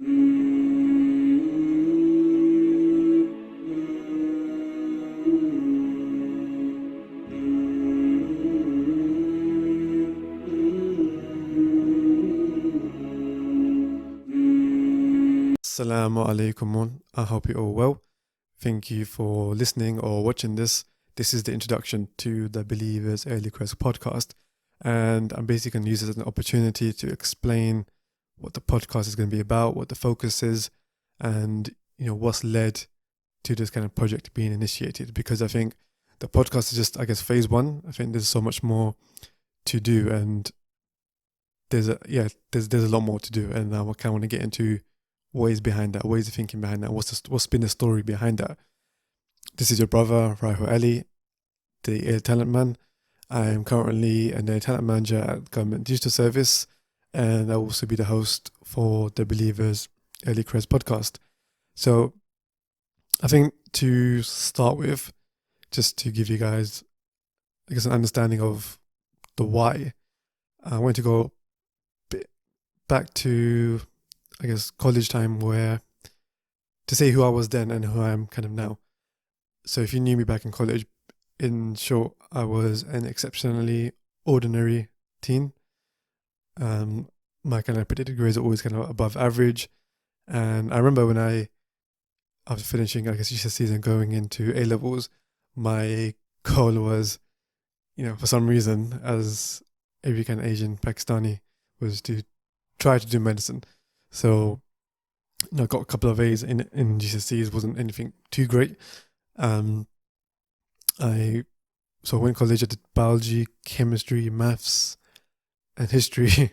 Assalamu alaikum. I hope you're all well. Thank you for listening or watching this. This is the introduction to the Believers Early Careers podcast. And I'm basically going to use it as an opportunity to explain what the podcast is going to be about, what the focus is, and what's led to this kind of project being initiated. Because I think the podcast is just, phase one. I think there's so much more to do, and there's a lot more to do. And I kind of want to get into what is behind that, what is the thinking behind that, what's been the story behind that. This is your brother, Rahil Ali, the Air Talent Man. I am currently an Air Talent Manager at Government Digital Service, and I'll also be the host for the Believers Early Careers podcast. So I think to start with, just to give you guys, an understanding of the why, I want to go a bit back to college time, where to say who I was then and who I am kind of now. So if you knew me back in college, in short, I was an exceptionally ordinary teen. My kind of predicted grades are always kind of above average. And I remember when I was finishing, GCSEs and going into A-levels, my goal was, for some reason, as every kind of Asian Pakistani, was to try to do medicine. So, I got a couple of A's in GCSEs, wasn't anything too great. So I went to college, I did biology, chemistry, maths, and history.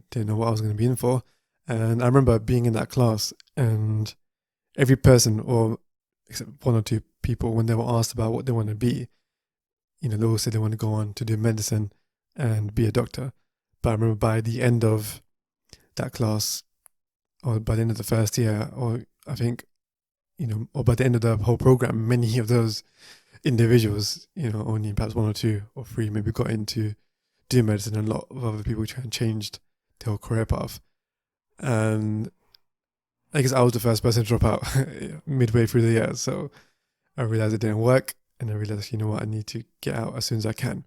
Didn't know what I was going to be in for. And I remember being in that class, and every person, or except one or two people, when they were asked about what they want to be, they all said they want to go on to do medicine and be a doctor. But I remember by the end of that class, or by the end of the first year, or I think, or by the end of the whole program, many of those individuals, only perhaps one or two or three maybe got into do medicine, and a lot of other people changed their whole career path. And I guess I was the first person to drop out midway through the year. So I realized it didn't work, and I realized, I need to get out as soon as I can.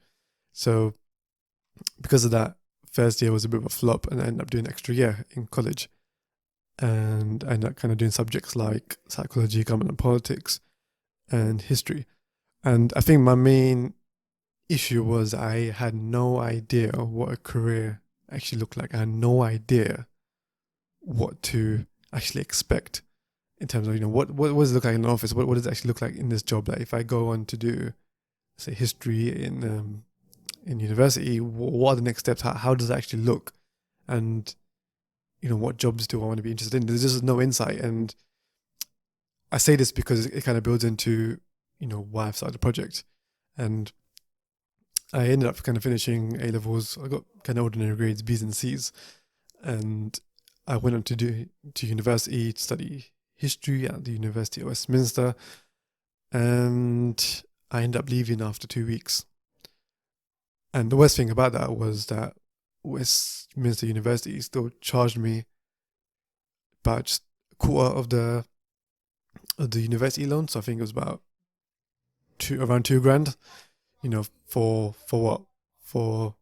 So because of that, first year was a bit of a flop, and I ended up doing an extra year in college. And I ended up kind of doing subjects like psychology, government and politics, and history. And I think my main issue was I had no idea what a career actually looked like. I had no idea what to actually expect in terms of, what does it look like in an office? What does it actually look like in this job? Like if I go on to do, say, history in university, what are the next steps? How does it actually look? And, what jobs do I want to be interested in? There's just no insight. And I say this because it kind of builds into, why I've started the project. And I ended up kind of finishing A-levels. I got kind of ordinary grades, B's and C's. And I went on to university to study history at the University of Westminster. And I ended up leaving after 2 weeks. And the worst thing about that was that Westminster University still charged me about just a quarter of the university loan. So I think it was about around $2,000, for what? For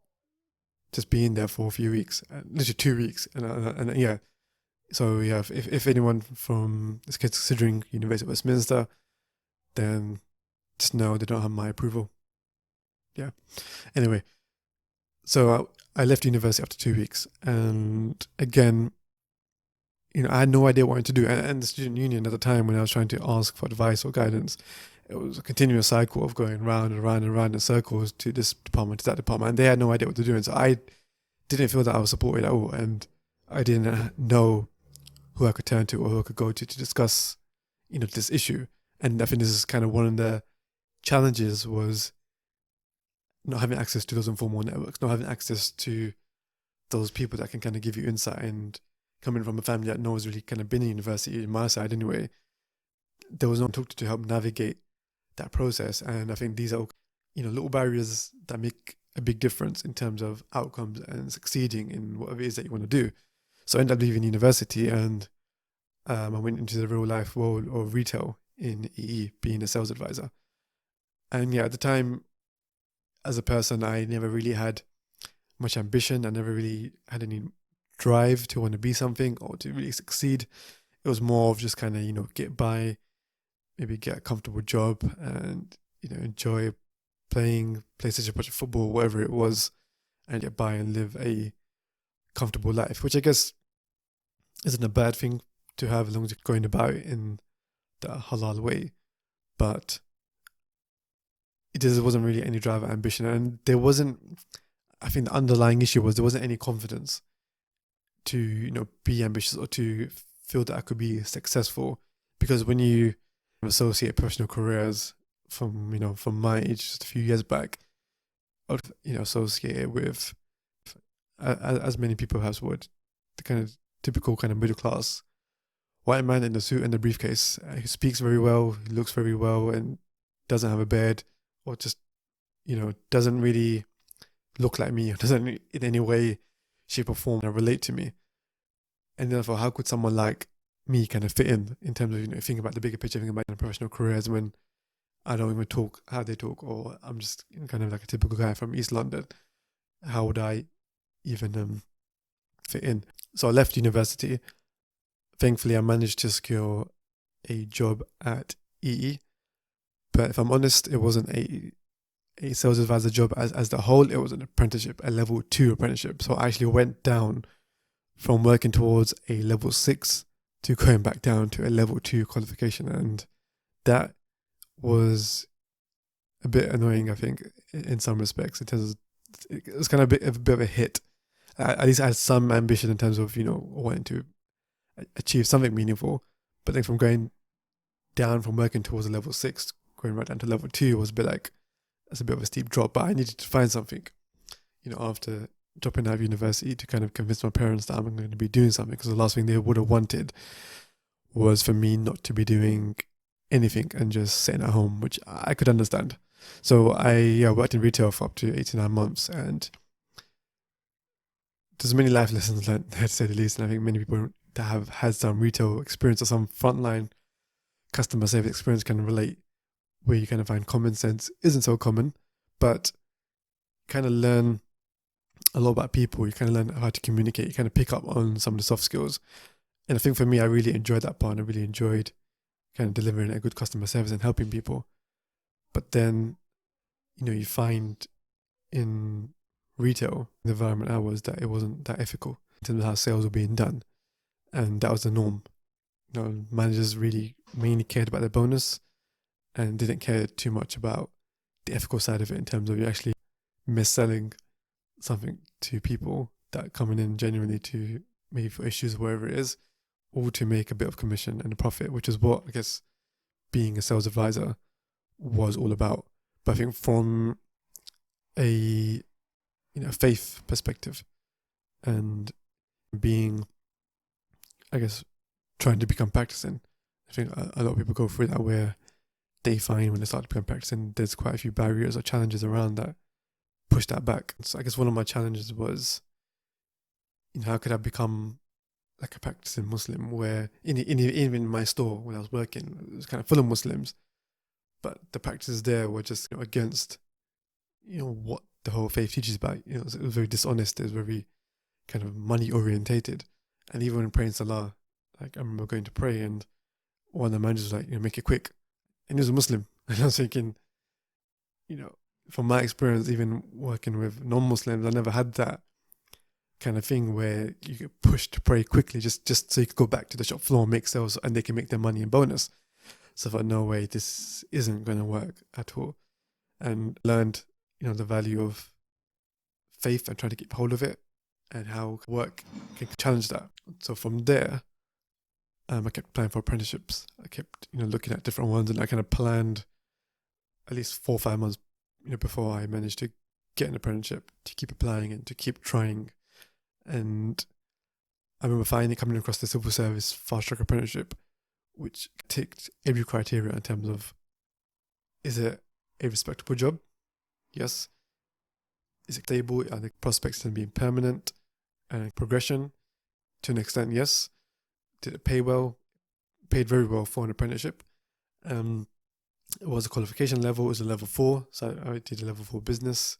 just being there for a few weeks, literally 2 weeks. And yeah. So yeah, if anyone from this kid's considering University of Westminster, then just know they don't have my approval. Yeah. Anyway, so I left university after 2 weeks, and again, I had no idea what I wanted to do. And the student union at the time, when I was trying to ask for advice or guidance, it was a continuous cycle of going round and round and round in circles to this department, to that department, and they had no idea what to do. And so I didn't feel that I was supported at all, and I didn't know who I could turn to or who I could go to discuss, this issue. And I think this is kind of one of the challenges, was not having access to those informal networks, not having access to those people that can kind of give you insight. And coming from a family that no one's really kind of been in university, in my side anyway, there was no one to talk to help navigate that process. And I think these are, little barriers that make a big difference in terms of outcomes and succeeding in whatever it is that you want to do. So I ended up leaving university, and I went into the real life world of retail in EE, being a sales advisor. And yeah, at the time, as a person, I never really had much ambition. I never really had any drive to want to be something or to really succeed. It was more of just kind of, get by, maybe get a comfortable job and, enjoy playing PlayStation Project Football, whatever it was, and get by and live a comfortable life, which I guess isn't a bad thing to have as long as you're going about it in the halal way. But it just wasn't really any drive or ambition. And there wasn't, I think the underlying issue was there wasn't any confidence to, be ambitious or to feel that I could be successful. Because when you associate professional careers from my age, just a few years back, I would, associate it with, as many people have would, the kind of typical kind of middle class white man in the suit and the briefcase who speaks very well, looks very well, and doesn't have a beard, or just, doesn't really look like me, or doesn't in any way, shape or form relate to me. And therefore, how could someone like me kind of fit in terms of, thinking about the bigger picture, thinking about professional careers when I don't even talk how they talk, or I'm just kind of like a typical guy from East London. How would I even fit in? So I left university. Thankfully, I managed to secure a job at EE. But if I'm honest, it wasn't a sales advisor job as the whole. It was an apprenticeship, a level 2 apprenticeship. So I actually went down from working towards a level 6 to going back down to a level 2 qualification. And that was a bit annoying, I think, in some respects. In terms of, it was kind of a bit of a hit. At least I had some ambition in terms of, wanting to achieve something meaningful. But then from going down from working towards a level 6, going right down to level 2 was a bit like, that's a bit of a steep drop. But I needed to find something, after dropping out of university, to kind of convince my parents that I'm going to be doing something, because the last thing they would have wanted was for me not to be doing anything and just sitting at home, which I could understand. So I worked in retail for up to 89 months, and there's many life lessons learned, to say the least. And I think many people that have had some retail experience or some frontline customer service experience can relate, where you kind of find common sense isn't so common, but kind of learn a lot about people. You kind of learn how to communicate. You kind of pick up on some of the soft skills. And I think for me, I really enjoyed that part. And I really enjoyed kind of delivering a good customer service and helping people. But then, you find in retail, the environment I was, that it wasn't that ethical in terms of how sales were being done. And that was the norm. Managers really mainly cared about their bonus and didn't care too much about the ethical side of it, in terms of you actually mis-selling something to people that are coming in genuinely to maybe for issues, wherever it is, or to make a bit of commission and a profit, which is what I guess being a sales advisor was all about. But I think from a faith perspective, and being, I guess, trying to become practicing, I think a lot of people go through that, where they find when they start to become practicing, there's quite a few barriers or challenges around that push that back. So I guess one of my challenges was, how could I become like a practicing Muslim, where even in my store when I was working, it was kind of full of Muslims, but the practices there were just against what the whole faith teaches about. It was very dishonest. It was very kind of money orientated. And even when praying Salah, like I remember going to pray, and one of the managers was like, make it quick, and he was a Muslim. And I was thinking, from my experience, even working with non-Muslims, I never had that kind of thing where you get pushed to pray quickly just so you could go back to the shop floor and make sales, and they can make their money in bonus. So I thought, no way, this isn't going to work at all. And learned, the value of faith and trying to keep hold of it, and how work can challenge that. So from there, I kept applying for apprenticeships. I kept, looking at different ones, and I kind of planned at least 4 or 5 months, before I managed to get an apprenticeship, to keep applying and to keep trying. And I remember finally coming across the civil service fast track apprenticeship, which ticked every criteria in terms of, is it a respectable job? Yes. Is it stable? Are the prospects in being permanent and progression? to an extent, yes. Did it pay well? Paid very well for an apprenticeship. It was a qualification level. It was a level 4, so I did a level 4 business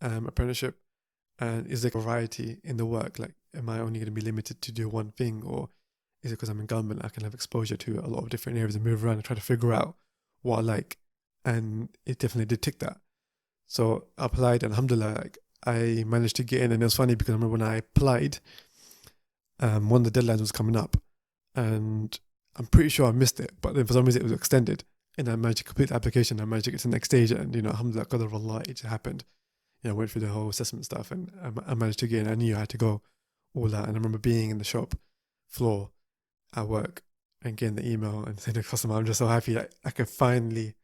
apprenticeship. And is there variety in the work? Like, am I only going to be limited to do one thing, or is it because I'm in government I can have exposure to a lot of different areas and move around and try to figure out what I like? And it definitely did tick that. So I applied, and alhamdulillah, like, I managed to get in. And it was funny because I remember when I applied, one of the deadlines was coming up, and I'm pretty sure I missed it, but then for some reason it was extended, and I managed to complete the application. I managed to get to the next stage, and alhamdulillah, qadar of Allah, it happened. I went through the whole assessment stuff, and I managed to get in. I knew I had to go all that. And I remember being in the shop floor at work and getting the email and saying to the customer, I'm just so happy that I'm finally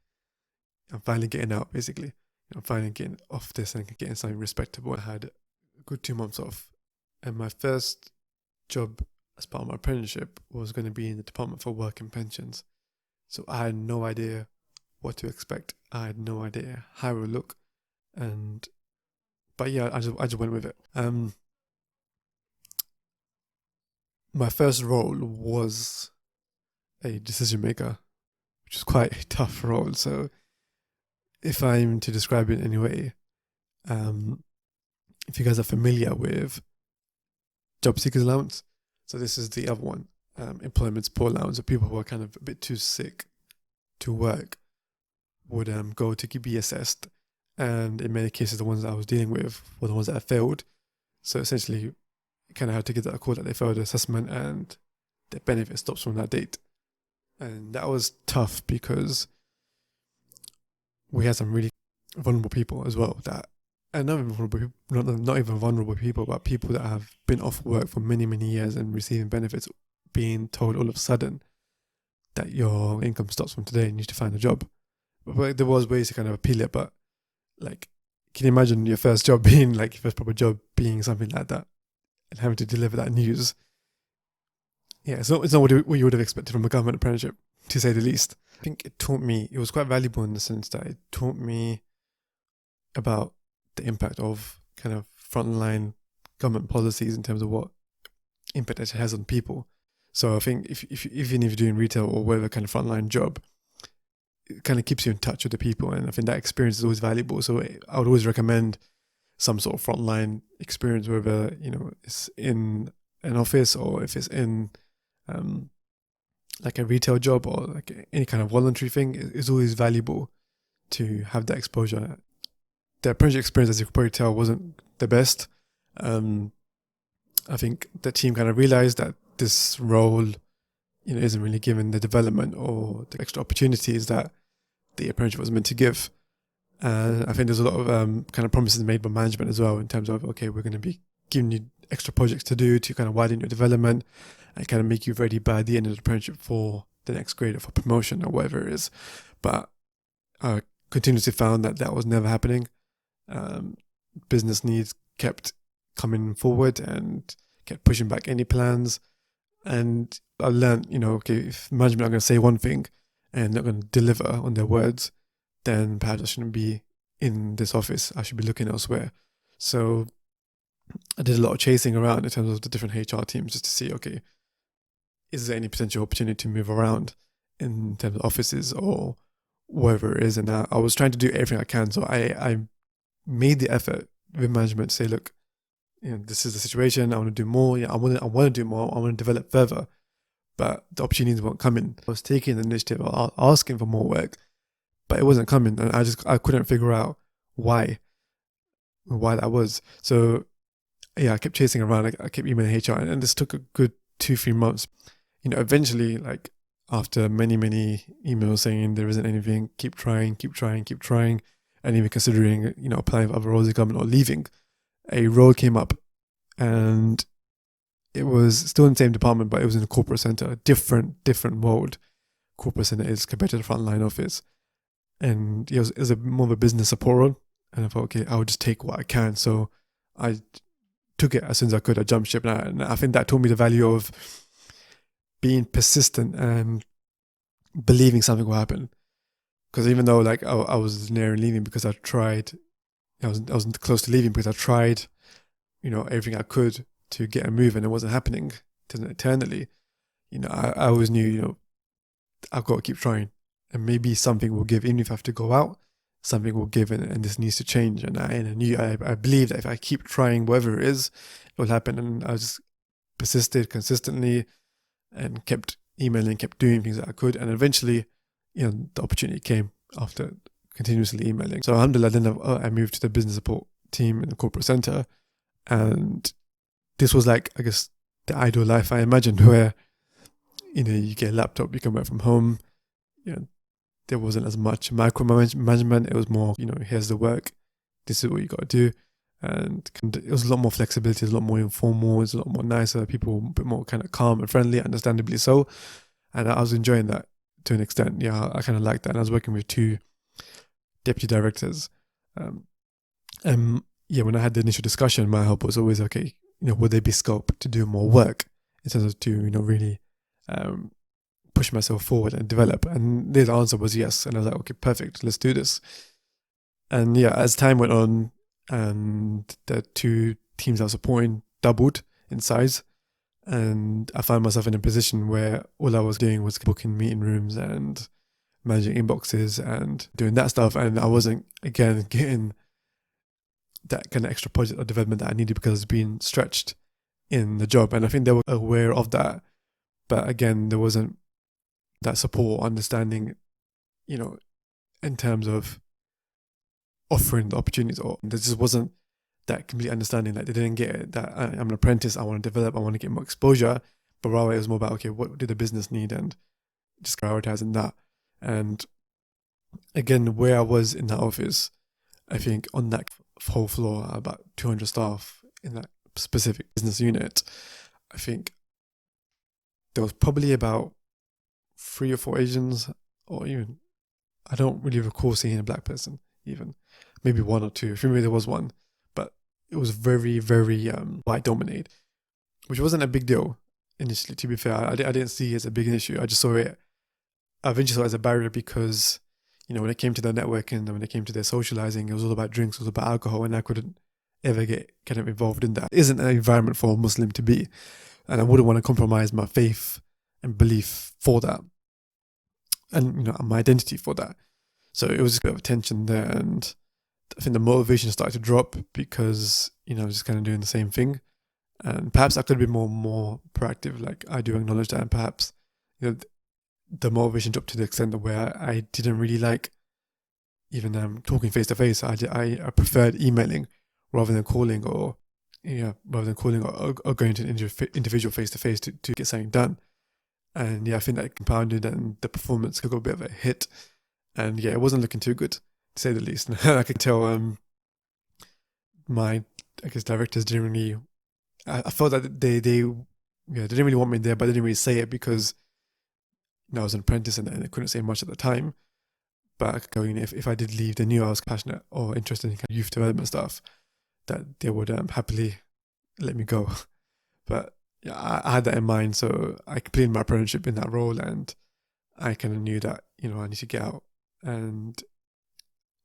getting out, basically. I'm finally getting off this and getting something respectable. I had a good 2 months off, and my first job as part of my apprenticeship was going to be in the Department for Work and Pensions. So I had no idea what to expect. I had no idea how it would look. But yeah, I just went with it. My first role was a decision maker, which is quite a tough role. So if I'm to describe it in any way, if you guys are familiar with Job Seekers Allowance, so this is the other one, employment support allowance. So people who are kind of a bit too sick to work would go to be assessed. And in many cases, the ones that I was dealing with were the ones that I failed. So essentially, you kind of had to get that call that they failed the assessment, and the benefit stops from that date. And that was tough because we had some really vulnerable people as well and not even vulnerable people, but people that have been off work for many, many years and receiving benefits, being told all of a sudden that your income stops from today and you need to find a job. But there was ways to kind of appeal it, but like, can you imagine your first job being like your first proper job being something like that and having to deliver that news? Yeah, it's not what you would have expected from a government apprenticeship, to say the least. I think it was quite valuable in the sense that it taught me about the impact of kind of frontline government policies in terms of what impact it has on people. So I think even if you're doing retail or whatever kind of frontline job, it kind of keeps you in touch with the people, and I think that experience is always valuable. So I would always recommend some sort of frontline experience, whether it's in an office or if it's in like a retail job or like any kind of voluntary thing. It's always valuable to have that exposure. The apprenticeship experience, as you could probably tell, wasn't the best. I think the team kind of realized that this role isn't really given the development or the extra opportunities that the apprenticeship was meant to give. And I think there's a lot of kind of promises made by management as well in terms of, okay, we're going to be giving you extra projects to do to kind of widen your development and kind of make you ready by the end of the apprenticeship for the next grade or for promotion or whatever it is. But I continuously found that was never happening. Business needs kept coming forward and kept pushing back any plans. And I learned, okay, if management are going to say one thing and not going to deliver on their words, then perhaps I shouldn't be in this office. I should be looking elsewhere. So I did a lot of chasing around in terms of the different HR teams just to see, okay, is there any potential opportunity to move around in terms of offices or wherever it is? And I was trying to do everything I can. So I made the effort with management to say, look, this is the situation. I want to do more. I want to do more. I want to develop further. But the opportunities weren't coming. I was taking the initiative, asking for more work, but it wasn't coming. And I couldn't figure out why that was. So yeah, I kept chasing around. I kept emailing HR, and this took a good 2-3 months. Eventually, like after many emails saying there isn't anything, keep trying, and even considering applying for other roles in government or leaving, a role came up, and it was still in the same department, but it was in a corporate center, a different world. Corporate center is compared to the frontline office, and it was more of a business support role. And I thought, okay, I would just take what I can. So I took it as soon as I could. I jumped ship, and I think that taught me the value of being persistent and believing something will happen. Because even though I was near leaving because I tried, I was close to leaving because I tried, everything I could to get a move and it wasn't happening. eternally. I always knew, I've got to keep trying, and maybe something will give. Even if I have to go out, something will give, and this needs to change. And I believe that if I keep trying, whatever it is, it will happen. And I just persisted consistently and kept emailing, kept doing things that I could, and eventually, the opportunity came after continuously emailing. So alhamdulillah, then I moved to the business support team in the corporate center, and this was like, I guess, the ideal life I imagined, where you get a laptop, you can work from home. There wasn't as much micromanagement. It was more, here's the work, this is what you got to do. And it was a lot more flexibility, it was a lot more informal, it was a lot more nicer, people a bit more kind of calm and friendly, understandably so. And I was enjoying that to an extent. Yeah, I kind of liked that. And I was working with 2 deputy directors. When I had the initial discussion, my hope was always, okay, would there be scope to do more work in terms of to, really push myself forward and develop? And the answer was yes. And I was like, okay, perfect, let's do this. And as time went on, and the 2 teams I was supporting doubled in size, and I found myself in a position where all I was doing was booking meeting rooms and managing inboxes and doing that stuff, and I wasn't, again, getting that kind of extra project or development that I needed because I was being stretched in the job. And I think they were aware of that, but again, there wasn't that support, understanding, in terms of offering the opportunities, or there just wasn't that complete understanding. Like, they didn't get it, that I'm an apprentice, I want to develop, I want to get more exposure, but rather it was more about, okay, what do the business need, and just prioritizing that. And again, where I was in that office, I think on that whole floor, about 200 staff in that specific business unit, I think there was probably about 3 or 4 Asians, or even, I don't really recall seeing a black person, even maybe 1 or 2. I think maybe there was 1, but it was very, very white dominated, which wasn't a big deal initially, to be fair. I didn't see it as a big issue. I eventually saw it as a barrier, because when it came to their networking and when it came to their socializing, it was all about drinks, it was about alcohol, and I couldn't ever get kind of involved in that. It isn't an environment for a Muslim to be, and I wouldn't want to compromise my faith and belief for that, and my identity for that. So it was just a bit of a tension there, and I think the motivation started to drop, because I was just kind of doing the same thing, and perhaps I could have been more proactive. Like, I do acknowledge that, and perhaps the motivation dropped to the extent of where I didn't really like even talking face to face. I preferred emailing rather than calling, or going to an individual face to face to get something done. And I think that compounded, and the performance got a bit of a hit, and it wasn't looking too good, to say the least. I could tell my, I guess, directors didn't really, I felt that they didn't really want me there, but they didn't really say it, because I was an apprentice and they couldn't say much at the time. But if I did leave, they knew I was passionate or interested in kind of youth development stuff, that they would happily let me go. But I had that in mind, so I completed my apprenticeship in that role, and I kind of knew that I need to get out. And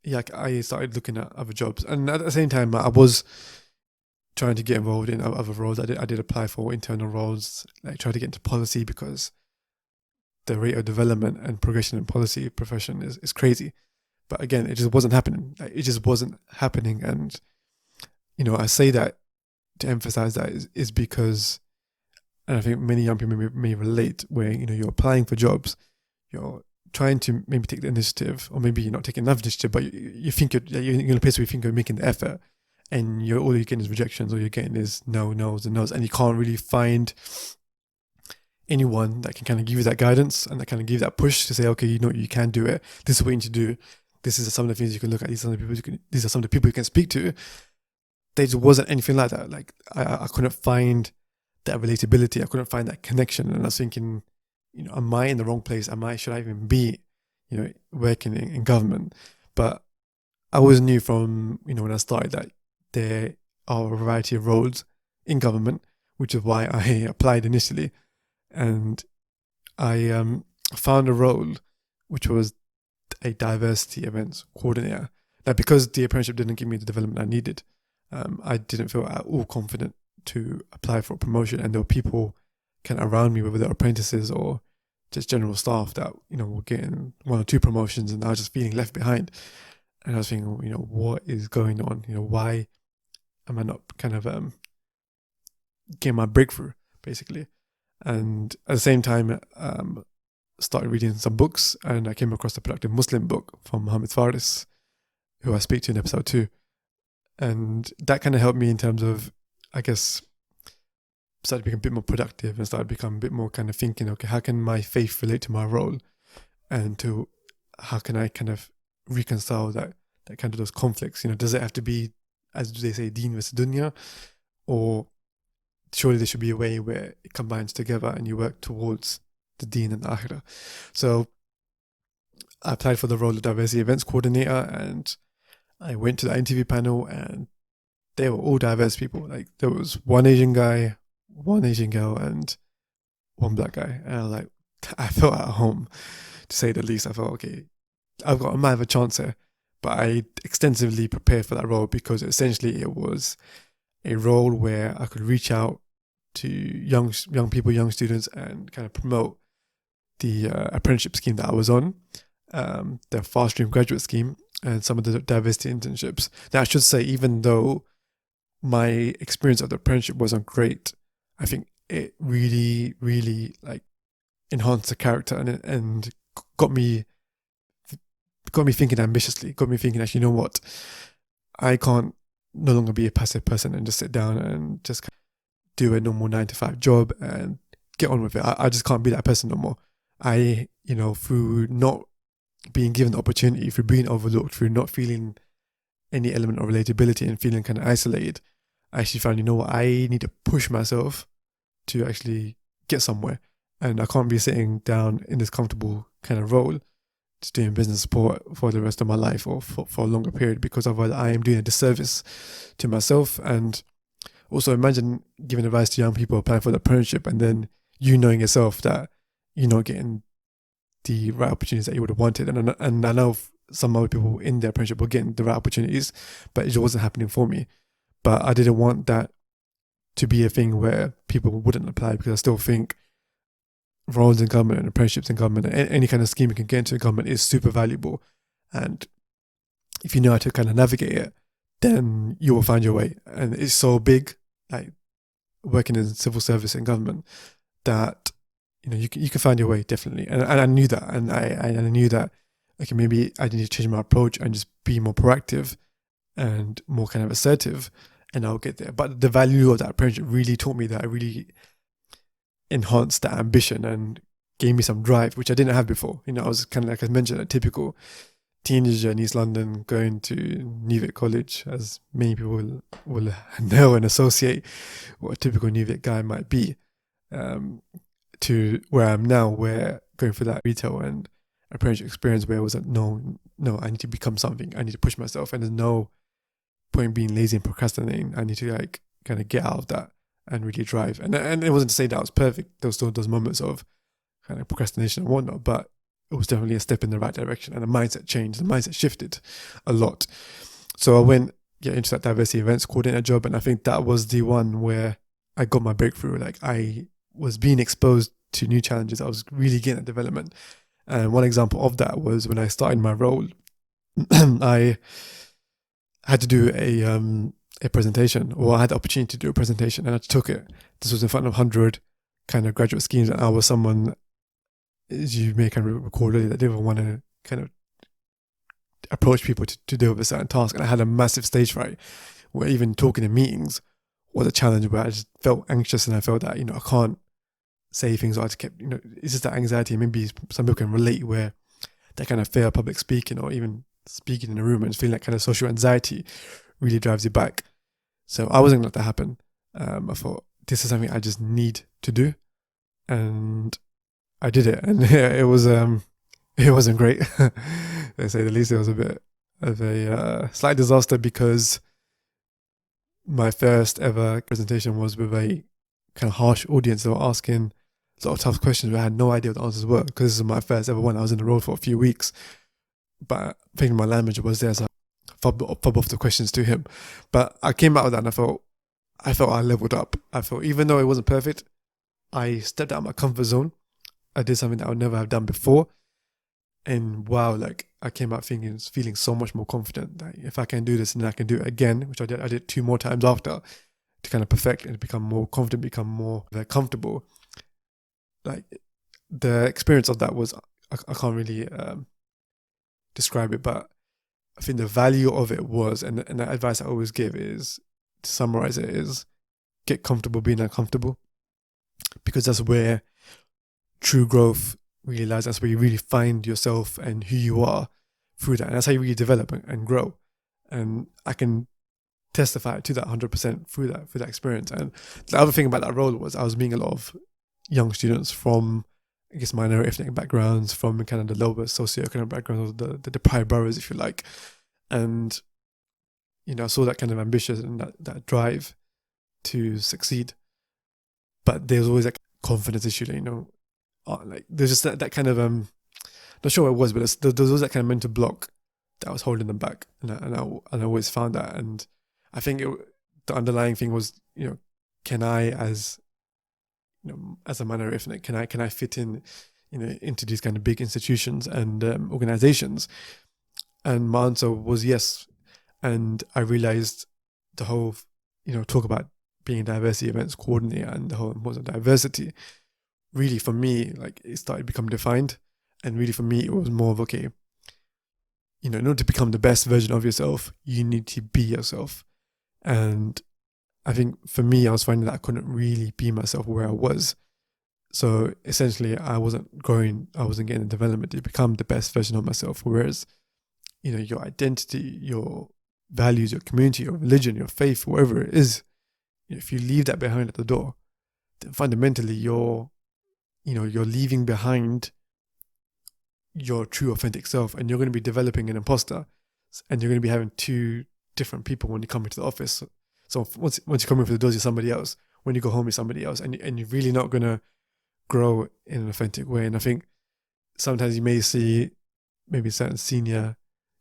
I started looking at other jobs, and at the same time, I was trying to get involved in other roles. I did apply for internal roles, like try to get into policy, because the rate of development and progression in policy profession is crazy. But again, it just wasn't happening. It just wasn't happening. And, I say that to emphasize that is because, and I think many young people may relate, where, you're applying for jobs, you're trying to maybe take the initiative, or maybe you're not taking enough initiative, but you think you're in a place where you think you're making the effort, and all you're getting is rejections, all you're getting is no's and no's, and you can't really find anyone that can kind of give you that guidance and that kind of give you that push to say, okay, you can do it. This is what you need to do. This is some of the things you can look at. These are some of the people you can speak to. There just wasn't anything like that. Like, I couldn't find that relatability. I couldn't find that connection. And I was thinking, am I in the wrong place? Should I even be, working in government? But I always knew from, when I started, that there are a variety of roles in government, which is why I applied initially. And I found a role which was a diversity events coordinator. Now, because the apprenticeship didn't give me the development I needed, I didn't feel at all confident to apply for a promotion. And there were people kind of around me, whether they're apprentices or just general staff that, were getting 1 or 2 promotions, and I was just feeling left behind. And I was thinking, what is going on? Why am I not kind of getting my breakthrough, basically? And at the same time, started reading some books, and I came across the Productive Muslim book from Mohammed Faris, who I speak to in episode 2. And that kind of helped me in terms of, I guess, started becoming a bit more productive and started becoming a bit more kind of thinking, okay, how can my faith relate to my role? And to how can I kind of reconcile that kind of those conflicts? Does it have to be, as they say, deen versus dunya? Or surely there should be a way where it combines together and you work towards the deen and the akhirah. So I applied for the role of diversity events coordinator, and I went to the interview panel, and they were all diverse people. Like, there was one Asian guy, one Asian girl, and one black guy. And I felt at home, to say the least. I felt, okay, I might have a chance here. But I extensively prepared for that role, because essentially it was a role where I could reach out to young people, young students, and kind of promote the apprenticeship scheme that I was on, the fast stream graduate scheme, and some of the diversity internships. Now, I should say, even though my experience of the apprenticeship wasn't great, I think it really, really enhanced the character and got me thinking ambitiously, got me thinking, actually, you know what? I can't no longer be a passive person and just sit down and just do a normal 9-to-5 job and get on with it. I just can't be that person no more. Through not being given the opportunity, through being overlooked, through not feeling any element of relatability and feeling kind of isolated, I actually found, you know what, I need to push myself to actually get somewhere. And I can't be sitting down in this comfortable kind of role, just doing business support for the rest of my life or for a longer period, because otherwise I am doing a disservice to myself. And also, imagine giving advice to young people applying for the apprenticeship, and then you knowing yourself that you're not getting the right opportunities that you would have wanted. And I know some other people in the apprenticeship were getting the right opportunities, but it just wasn't happening for me. But I didn't want that to be a thing where people wouldn't apply, because I still think roles in government and apprenticeships in government and any kind of scheme you can get into government is super valuable. And if you know how to kind of navigate it, then you will find your way. And it's so big, working in civil service and government, that you can find your way, definitely. And I knew that, and I knew that, okay, maybe I need to change my approach and just be more proactive and more kind of assertive, and I'll get there. But the value of that apprenticeship really taught me that. It really enhanced that ambition and gave me some drive, which I didn't have before. I was kind of, like I mentioned, a typical teenager in East London going to Newvic College, as many people will know and associate what a typical Newvic guy might be, to where I am now, where going for that retail and apprenticeship experience, where it was like, no, I need to become something. I need to push myself, and there's no point being lazy and procrastinating. I need to kind of get out of that and really drive. And it wasn't to say that I was perfect. There was still those moments of kind of procrastination and whatnot, but it was definitely a step in the right direction, and the mindset changed, the mindset shifted a lot. So I went into that diversity events coordinator job, and I think that was the one where I got my breakthrough. I was being exposed to new challenges. I was really getting that development. And one example of that was when I started my role, I had to do a presentation, or I had the opportunity to do a presentation, and I took it. This was in front of 100 kind of graduate schemes, and I was someone, as you may kind of recall earlier, that didn't want to kind of approach people to deal with a certain task. And I had a massive stage fright, where even talking in meetings was a challenge, where I just felt anxious, and I felt that, I can't say things, or I just kept, it's just that anxiety. Maybe some people can relate, where that kind of fear of public speaking, or even speaking in a room and just feeling that kind of social anxiety really drives you back. So I wasn't going to let that happen. I thought, this is something I just need to do. And I did it. And it wasn't great. To say the least. It was a bit of a slight disaster, because my first ever presentation was with a kind of harsh audience. They were asking a lot of tough questions where I had no idea what the answers were, because this is my first ever one. I was in the role for a few weeks, but I think my line manager was there, so I fob off the questions to him. But I came out of that, and I felt I leveled up. I felt, even though it wasn't perfect, I stepped out of my comfort zone. I did something that I would never have done before. And wow, like I came out feeling so much more confident that if I can do this, then I can do it again, which I did. I did 2 more times after to kind of perfect and become more confident, become more comfortable. Like the experience of that was, I can't really describe it, but I think the value of it was, and the advice I always give is, to summarize it, is get comfortable being uncomfortable, because that's where true growth really lies. That's where you really find yourself and who you are through that. And that's how you really develop and grow. And I can testify to that 100% through that experience. And the other thing about that role was I was meeting a lot of young students from, I guess, minor ethnic backgrounds, from kind of the lower socioeconomic backgrounds, the deprived boroughs, if you like. And, you know, I saw that kind of ambition and that drive to succeed. But there's always that confidence issue, you know, like there's just that kind of, not sure what it was, but there was that kind of mental block that was holding them back. And I always found that. And I think the underlying thing was, you know, can I, as a minor ethnic, can I fit in, you know, into these kind of big institutions and organizations? And my answer was yes. And I realized the whole, you know, talk about being a diversity events coordinator and the whole importance of diversity, really for me, like it started to become defined. And really for me, it was more of, okay, you know, in order to become the best version of yourself, you need to be yourself. And I think for me, I was finding that I couldn't really be myself where I was. So essentially, I wasn't getting the development to become the best version of myself. Whereas, you know, your identity, your values, your community, your religion, your faith, whatever it is, if you leave that behind at the door, then fundamentally you're leaving behind your true authentic self, and you're going to be developing an imposter, and you're going to be having 2 different people when you come into the office. So once you come in for the doors, you're somebody else. When you go home, you're somebody else, and you're really not going to grow in an authentic way. And I think sometimes you may see maybe certain senior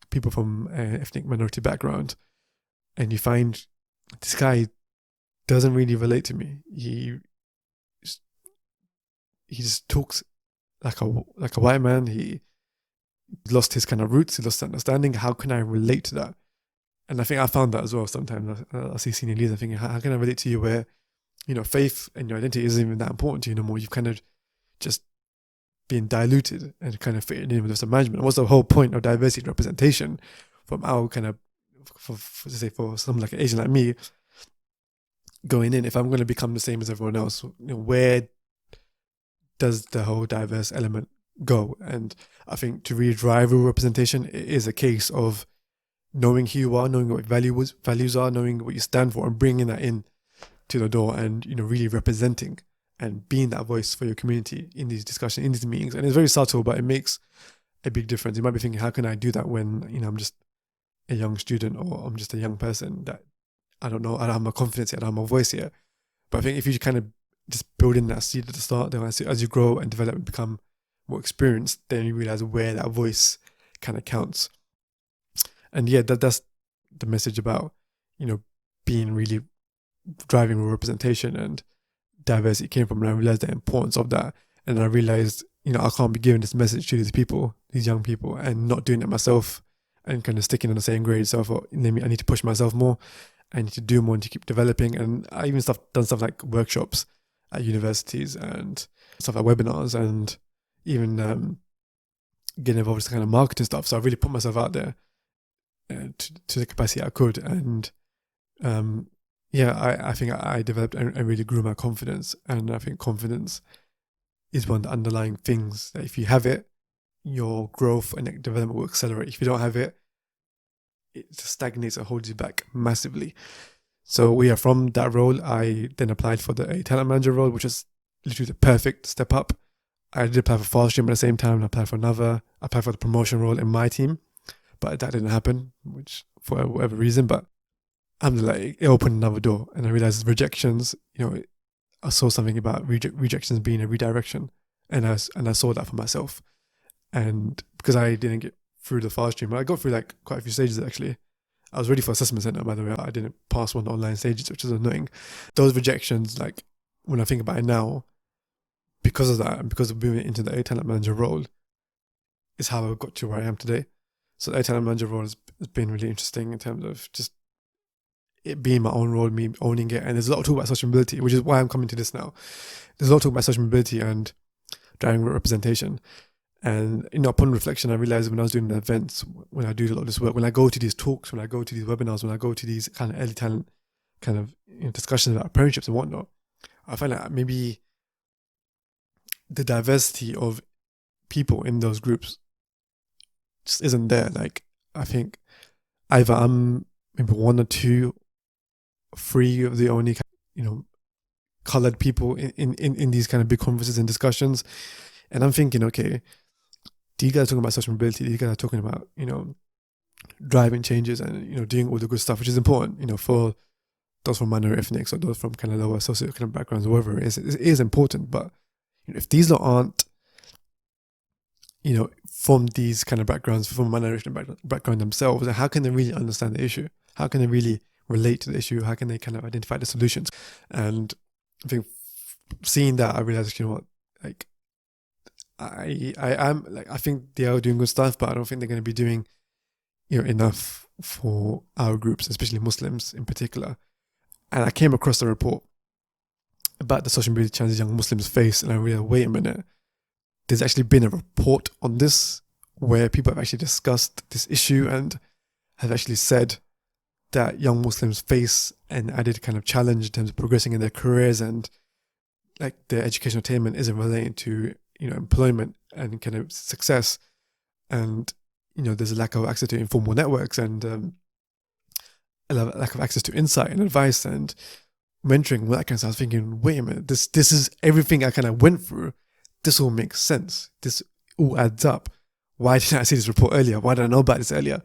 people from ethnic minority background, and you find this guy doesn't really relate to me. He just talks like a white man. He lost his kind of roots. He lost understanding. How can I relate to that? And I think I found that as well. Sometimes I see senior leaders thinking, how can I relate to you where, you know, faith and your identity isn't even that important to you no more. You've kind of just been diluted and kind of fitting in with the management. And what's the whole point of diversity and representation from our kind of, for someone like an Asian like me, going in, if I'm going to become the same as everyone else, you know, where does the whole diverse element go? And I think to really drive real representation, it is a case of knowing who you are, knowing what values are, knowing what you stand for, and bringing that in to the door, and, you know, really representing and being that voice for your community in these discussions, in these meetings. And it's very subtle, but it makes a big difference. You might be thinking, how can I do that when, you know, I'm just a young student, or I'm just a young person that I don't know, I don't have my confidence yet, I don't have my voice yet. But I think if you kind of just build in that seed at the start, then as you grow and develop and become more experienced, then you realize where that voice kind of counts. And yeah, that's the message about, you know, being really driving representation and diversity came from. And I realized the importance of that. And I realized, you know, I can't be giving this message to these people, these young people, and not doing it myself and kind of sticking in the same grade. So I thought, I need to push myself more. I need to do more and to keep developing. And I even done stuff like workshops at universities and stuff like webinars, and even getting involved in kind of marketing stuff. So I really put myself out there to the capacity I could. And I think I developed and really grew my confidence. And I think confidence is one of the underlying things that if you have it, your growth and development will accelerate. If you don't have it, it just stagnates and holds you back massively. So from that role, I then applied for a talent manager role, which is literally the perfect step up. I did apply for fast stream at the same time, and I applied for the promotion role in my team, but that didn't happen, which for whatever reason. But alhamdulillah, it opened another door, and I realized rejections, you know, I saw something about rejections being a redirection, and I saw that for myself. And because I didn't get through the fast stream, I got through like quite a few stages actually. I was ready for assessment center, by the way. I didn't pass one of the online stages, which is annoying. Those rejections, like when I think about it now, because of that, and because of moving into the A talent manager role, is how I got to where I am today. So the A talent manager role has been really interesting in terms of just it being my own role, me owning it. And there's a lot of talk about social mobility, which is why I'm coming to this now. There's a lot of talk about social mobility and driving representation. And, upon reflection, I realized when I was doing the events, when I do a lot of this work, when I go to these talks, when I go to these webinars, when I go to these kind of early talent kind of discussions about apprenticeships and whatnot, I find that maybe the diversity of people in those groups just isn't there. Like, I think either I'm maybe one or two, three of the only, colored people in these kind of big conferences and discussions. And I'm thinking, okay, these guys are talking about social mobility. These guys are talking about, driving changes and, doing all the good stuff, which is important, for those from minor ethnics or those from kind of lower socioeconomic backgrounds, or whatever it is important. But if these lot aren't, from these kind of backgrounds, from minor ethnic background themselves, how can they really understand the issue? How can they really relate to the issue? How can they kind of identify the solutions? And I think seeing that, I realized, like, I think they are doing good stuff, but I don't think they're going to be doing, enough for our groups, especially Muslims in particular. And I came across a report about the social mobility challenges young Muslims face, and I realized, wait a minute, there's actually been a report on this where people have actually discussed this issue and have actually said that young Muslims face an added kind of challenge in terms of progressing in their careers, and like their educational attainment isn't related to employment and kind of success, and there's a lack of access to informal networks and a lack of access to insight and advice and mentoring, all that kind of stuff. I was thinking, wait a minute, this is everything I kind of went through. This all makes sense. This all adds up. Why didn't I see this report earlier? Why did I know about this earlier?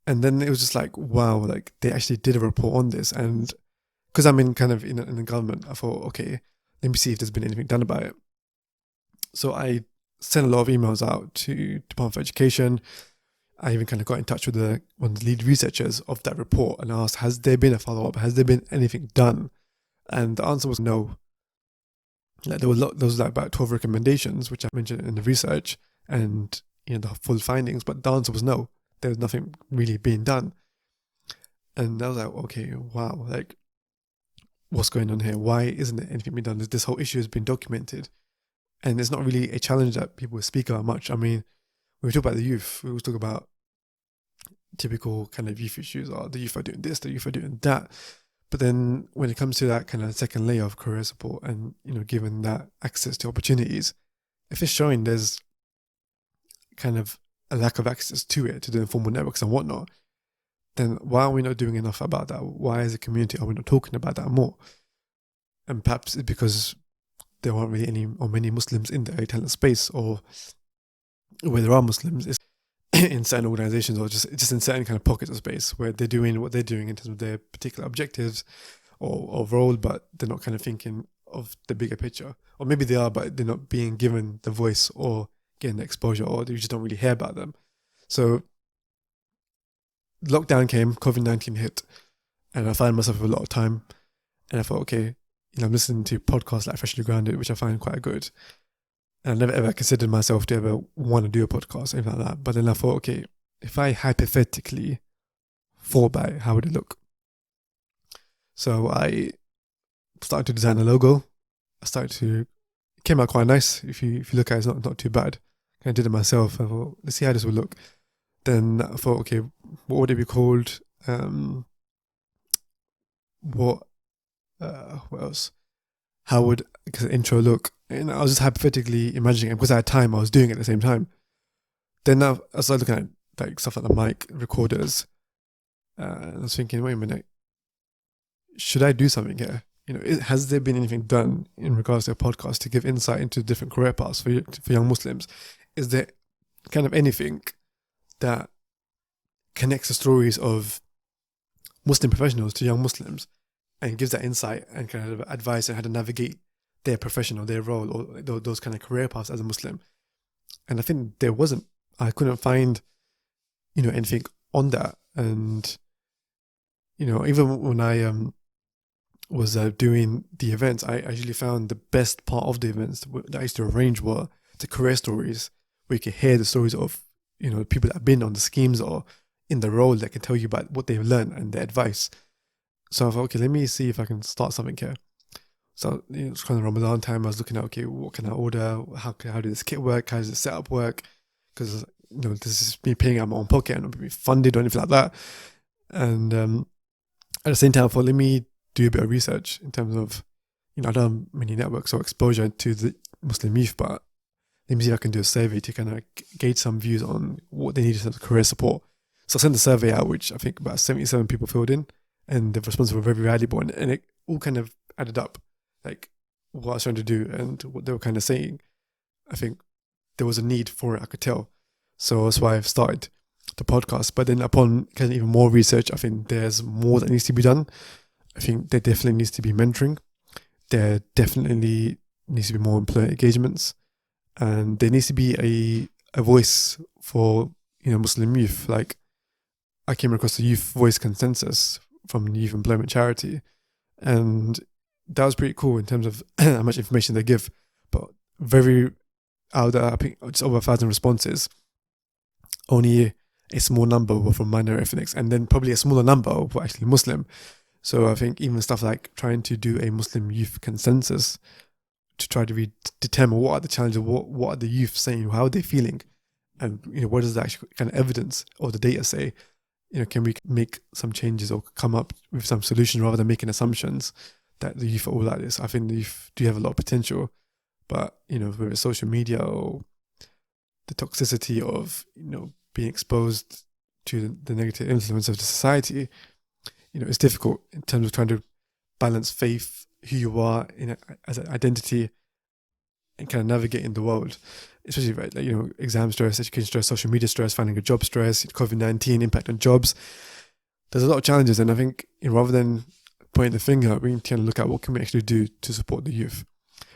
And then it was just like, wow, like they actually did a report on this. And because I'm in the government, I thought, okay, let me see if there's been anything done about it. So I sent a lot of emails out to Department of Education. I even kind of got in touch with one of the lead researchers of that report and asked, has there been a follow-up? Has there been anything done? And the answer was no. Like there was like about 12 recommendations, which I mentioned in the research and the full findings, but the answer was no. There was nothing really being done. And I was like, okay, wow, like what's going on here? Why isn't there anything being done? This whole issue has been documented. And it's not really a challenge that people speak about much. I mean, when we talk about the youth, we always talk about typical kind of youth issues. Oh, the youth are doing this, the youth are doing that. But then when it comes to that kind of second layer of career support and, given that access to opportunities, if it's showing there's kind of a lack of access to it, to the informal networks and whatnot, then why are we not doing enough about that? Why as a community are we not talking about that more? And perhaps it's because there aren't really any or many Muslims in the early talent space, or where there are Muslims, it's in certain organizations or just in certain kind of pockets of space where they're doing what they're doing in terms of their particular objectives or role, but they're not kind of thinking of the bigger picture. Or maybe they are, but they're not being given the voice or getting the exposure, or you just don't really hear about them. So lockdown came, COVID-19 hit, and I found myself with a lot of time, and I thought, okay, I'm listening to podcasts like Freshly Grounded, which I find quite good. And I never ever considered myself to ever want to do a podcast, anything like that. But then I thought, okay, if I hypothetically thought about it, how would it look? So I started to design a logo. It came out quite nice. If you look at it, it's not too bad. I did it myself. I thought, let's see how this would look. Then I thought, okay, what would it be called? What else? How would the intro look? And I was just hypothetically imagining it because I had time. I was doing it at the same time. Then I started looking at like stuff like the mic recorders. And I was thinking, wait a minute, should I do something here? Has there been anything done in regards to a podcast to give insight into different career paths for young Muslims? Is there kind of anything that connects the stories of Muslim professionals to young Muslims and gives that insight and kind of advice on how to navigate their profession or their role or those kind of career paths as a Muslim? And I think there wasn't. I couldn't find, anything on that. And, even when I was doing the events, I actually found the best part of the events that I used to arrange were the career stories, where you could hear the stories of, people that have been on the schemes or in the role that can tell you about what they've learned and their advice. So I thought, okay, let me see if I can start something here. So it's kind of Ramadan time. I was looking at, okay, what can I order? How does this kit work? How does the setup work? Because this is me paying out of my own pocket and not being funded or anything like that. And at the same time, I thought, let me do a bit of research in terms of, I don't have many networks or exposure to the Muslim youth, but let me see if I can do a survey to kind of gauge some views on what they need in terms of career support. So I sent the survey out, which I think about 77 people filled in, and the responses were very valuable, and it all kind of added up, like what I was trying to do and what they were kind of saying. I think there was a need for it, I could tell. So that's why I've started the podcast. But then upon kind of even more research, I think there's more that needs to be done. I think there definitely needs to be mentoring. There definitely needs to be more employer engagements. And there needs to be a voice for, Muslim youth. Like, I came across the Youth Voice Consensus from the Youth Employment Charity. And that was pretty cool in terms of how much information they give. But very out there, I think just over 1,000 responses. Only a small number were from minor ethnics, and then probably a smaller number were actually Muslim. So I think even stuff like trying to do a Muslim youth consensus to try to determine what are the challenges, what are the youth saying, how are they feeling, and what does the actual kind of evidence or the data say? Can we make some changes or come up with some solutions rather than making assumptions that the youth are all like this? I think the youth do have a lot of potential, but whether it's social media or the toxicity of being exposed to the negative influence of the society, it's difficult in terms of trying to balance faith, who you are as an identity, and kind of navigate in the world, especially like exam stress, education stress, social media stress, finding a job stress, COVID-19 impact on jobs. There's a lot of challenges, and I think rather than pointing the finger, we need to look at what can we actually do to support the youth.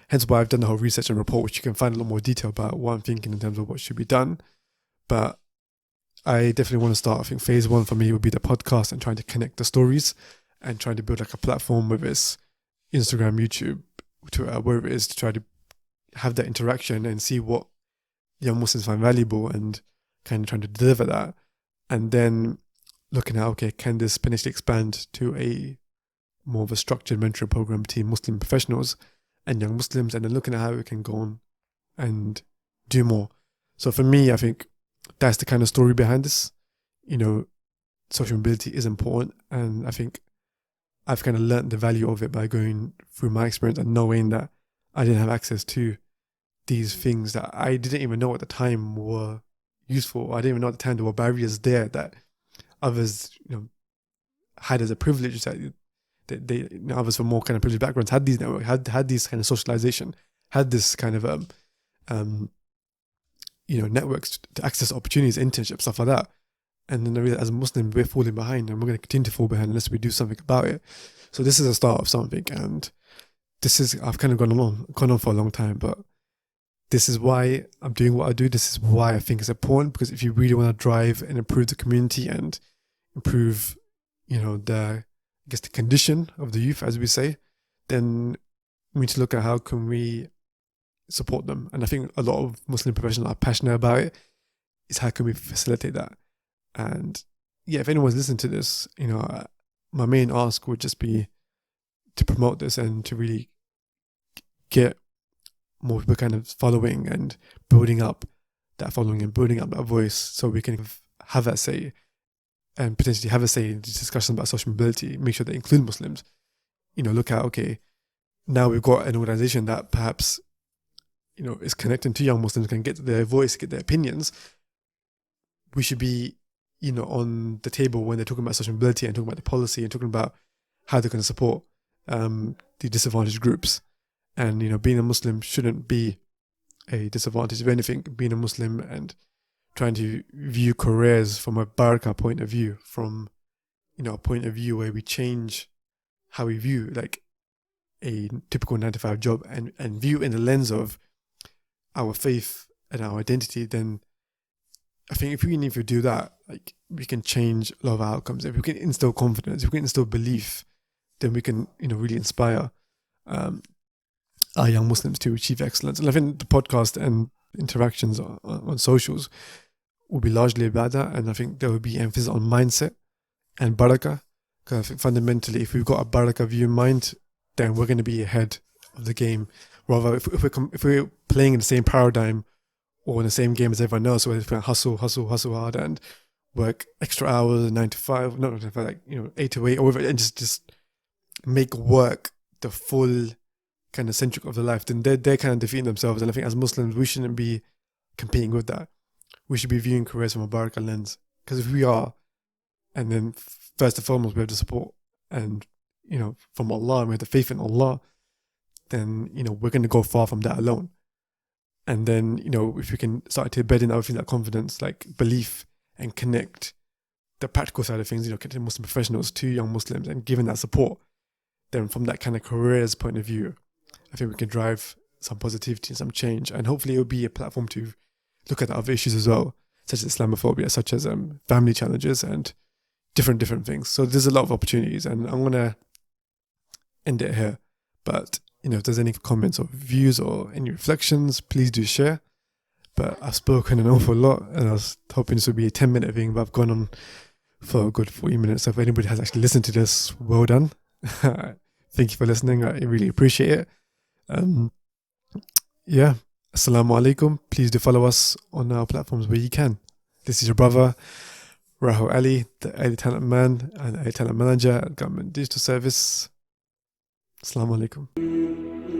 Hence why I've done the whole research and report, which you can find a lot more detail about what I'm thinking in terms of what should be done. But I definitely want to start. I think phase one for me would be the podcast and trying to connect the stories and trying to build like a platform, whether it's Instagram, YouTube, Twitter, wherever it is, to try to have that interaction and see what young Muslims find valuable and kind of trying to deliver that. And then looking at, okay, can this potentially expand to a more of a structured mentoring program between Muslim professionals and young Muslims, and then looking at how we can go on and do more. So for me, I think that's the kind of story behind this. Social mobility is important, and I think I've kind of learned the value of it by going through my experience and knowing that I didn't have access to these things that I didn't even know at the time were useful. I didn't even know at the time there were barriers there that others, had as a privilege, that they others from more kind of privileged backgrounds had these networks, had these kind of socialization, had this kind of networks to access opportunities, internships, stuff like that. And then I realized as a Muslim, we're falling behind, and we're going to continue to fall behind unless we do something about it. So this is a start of something, and I've kind of gone on for a long time, but this is why I'm doing what I do. This is why I think it's important, because if you really want to drive and improve the community and improve, the condition of the youth, as we say, then we need to look at how can we support them. And I think a lot of Muslim professionals are passionate about it. Is how can we facilitate that? And yeah, if anyone's listening to this, my main ask would just be to promote this and to really get more people kind of following and building up that following and building up that voice, so we can have that say and potentially have a say in discussions about social mobility. Make sure they include Muslims. Look at, okay, now we've got an organization that perhaps is connecting to young Muslims, can get their voice, get their opinions. We should be on the table when they're talking about social mobility and talking about the policy and talking about how they're going to support the disadvantaged groups. And being a Muslim shouldn't be a disadvantage. If anything, being a Muslim and trying to view careers from a barakah point of view, from a point of view where we change how we view like a typical 9-to-5 job and view in the lens of our faith and our identity, then I think if we need to do that, like, we can change a lot of outcomes. If we can instill confidence, if we can instill belief, then we can, really inspire our young Muslims to achieve excellence. And I think the podcast and interactions on socials will be largely about that. And I think there will be emphasis on mindset and barakah. Because I think fundamentally, if we've got a barakah view in mind, then we're going to be ahead of the game. Rather, if we're playing in the same paradigm or in the same game as everyone else, where if we hustle hard and work extra hours, 9 to 5, not 9 to 5, like 8 to 8, or whatever, and just make work the full kind of centric of the life, then they're kind of defeating themselves. And I think as Muslims, we shouldn't be competing with that. We should be viewing careers from a barakah lens. Because if we are, and then first and foremost, we have the support and, from Allah, and we have the faith in Allah, then, we're going to go far from that alone. And then, if we can start to embed in other things like confidence, like belief, and connect the practical side of things, connecting Muslim professionals to young Muslims and giving that support, then from that kind of careers point of view, I think we can drive some positivity and some change. And hopefully it will be a platform to look at other issues as well, such as Islamophobia, such as family challenges and different things. So there's a lot of opportunities, and I'm going to end it here. But, if there's any comments or views or any reflections, please do share. But I've spoken an awful lot, and I was hoping this would be a 10-minute thing, but I've gone on for a good 40 minutes. So if anybody has actually listened to this, well done. Thank you for listening. I really appreciate it. Assalamu alaikum. Please do follow us on our platforms where you can. This is your brother, Rahil Ali, the early talent man and early talent manager at Government Digital Service. Assalamu alaikum.